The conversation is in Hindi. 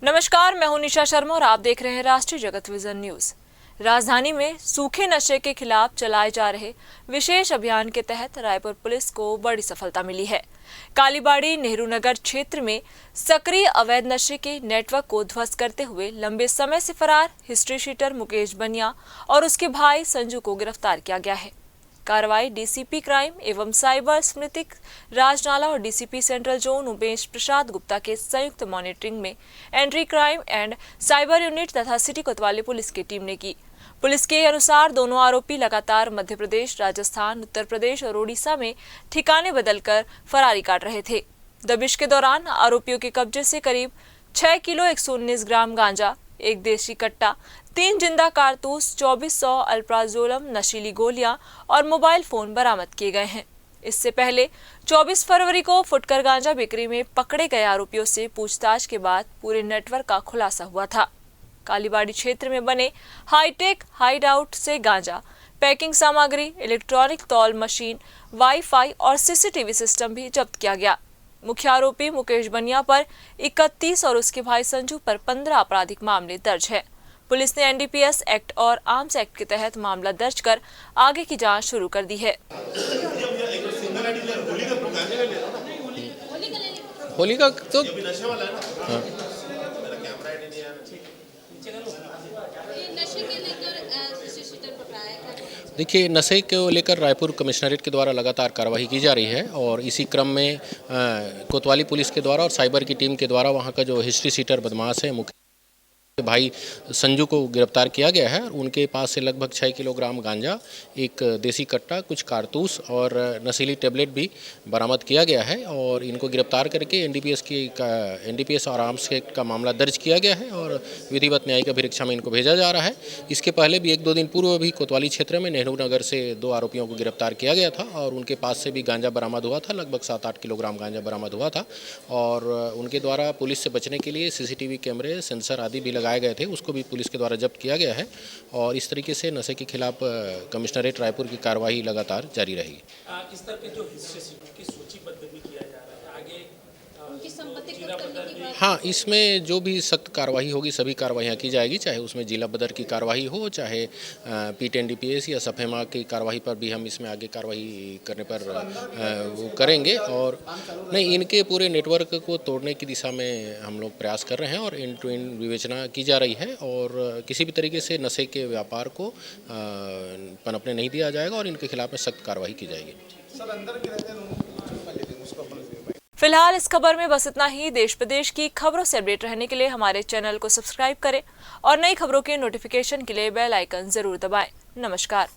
नमस्कार, मैं हूं निशा शर्मा और आप देख रहे हैं राष्ट्रीय जगत विजन न्यूज। राजधानी में सूखे नशे के खिलाफ चलाए जा रहे विशेष अभियान के तहत रायपुर पुलिस को बड़ी सफलता मिली है। कालीबाड़ी नेहरू नगर क्षेत्र में सक्रिय अवैध नशे के नेटवर्क को ध्वस्त करते हुए लंबे समय से फरार हिस्ट्री शीटर मुकेश बनिया और उसके भाई संजू को गिरफ्तार किया गया है। कार्रवाई डीसीपी क्राइम एवं साइबर स्मृतिक राजनाला और DCP central zone Umesh Prasad Gupta के संयुक्त मॉनिटरिंग में entry crime and cyber unit तथा सिटी कोतवाली पुलिस की टीम ने की। पुलिस के अनुसार दोनों आरोपी लगातार मध्य प्रदेश, राजस्थान, उत्तर प्रदेश और ओडिशा में ठिकाने बदलकर फरारी काट रहे थे। दबिश के दौरान आरोपियों के कब्जे से करीब 6 किलो 119 ग्राम गांजा, एक देशी कट्टा, 3 जिंदा कारतूस, 2400 अल्प्राजोलम नशीली गोलियां और मोबाइल फोन बरामद किए गए हैं। इससे पहले 24 फरवरी को फुटकर गांजा बिक्री में पकड़े गए आरोपियों से पूछताछ के बाद पूरे नेटवर्क का खुलासा हुआ था। कालीबाड़ी क्षेत्र में बने हाईटेक हाइड आउट से गांजा, पैकिंग सामग्री, इलेक्ट्रॉनिक तौल मशीन, वाईफाई और सीसीटीवी सिस्टम भी जब्त किया गया। मुख्य आरोपी मुकेश बनिया पर 31 और उसके भाई संजू पर 15 आपराधिक मामले दर्ज है। पुलिस ने एनडीपीएस एक्ट और आर्म्स एक्ट के तहत मामला दर्ज कर आगे की जांच शुरू कर दी है। होली का तो देखिए, नशे को लेकर रायपुर कमिश्नरेट के द्वारा लगातार कार्रवाई की जा रही है और इसी क्रम में कोतवाली पुलिस के द्वारा और साइबर की टीम के द्वारा वहां का जो हिस्ट्री शीटर बदमाश है मुख्य भाई संजू को गिरफ्तार किया गया है। उनके पास से लगभग 6 किलोग्राम गांजा, एक देसी कट्टा, कुछ कारतूस और नशीली टेबलेट भी बरामद किया गया है और इनको गिरफ्तार करके एनडीपीएस और आर्म्स एक्ट का मामला दर्ज किया गया है और विधिवत न्यायिक अभिरक्षा में इनको भेजा जा रहा है। इसके पहले भी 1-2 दिन पूर्व भी कोतवाली क्षेत्र में नेहरू नगर से 2 आरोपियों को गिरफ्तार किया गया था और उनके पास से भी गांजा बरामद हुआ था, लगभग 7-8 किलोग्राम गांजा बरामद हुआ था और उनके द्वारा पुलिस से बचने के लिए सीसीटीवी कैमरे, सेंसर आदि भी लगाए गए थे, उसको भी पुलिस के द्वारा जब्त किया गया है और इस तरीके से नशे के खिलाफ कमिश्नरेट रायपुर की कार्रवाई लगातार जारी रहेगी। इस तरह के जो हिस्से की सूचीबद्ध भी किया जा रहा है, आगे उनकी संपत्ति हाँ, इसमें जो भी सख्त कार्रवाई होगी सभी कार्रवाइयाँ की जाएगी, चाहे उसमें जिला बदर की कार्रवाई हो, चाहे पीट एनडीपीएस या सफेमा की कार्रवाई पर भी हम इसमें आगे कार्रवाई करने पर वो करेंगे और नहीं, इनके पूरे नेटवर्क को तोड़ने की दिशा में हम लोग प्रयास कर रहे हैं और एंड टू एंड विवेचना की जा रही है और किसी भी तरीके से नशे के व्यापार को पनपने नहीं दिया जाएगा और इनके खिलाफ में सख्त कार्रवाई की जाएगी। फिलहाल इस खबर में बस इतना ही। देश प्रदेश की खबरों से अपडेट रहने के लिए हमारे चैनल को सब्सक्राइब करें और नई खबरों के नोटिफिकेशन के लिए बेल आइकन जरूर दबाएं। नमस्कार।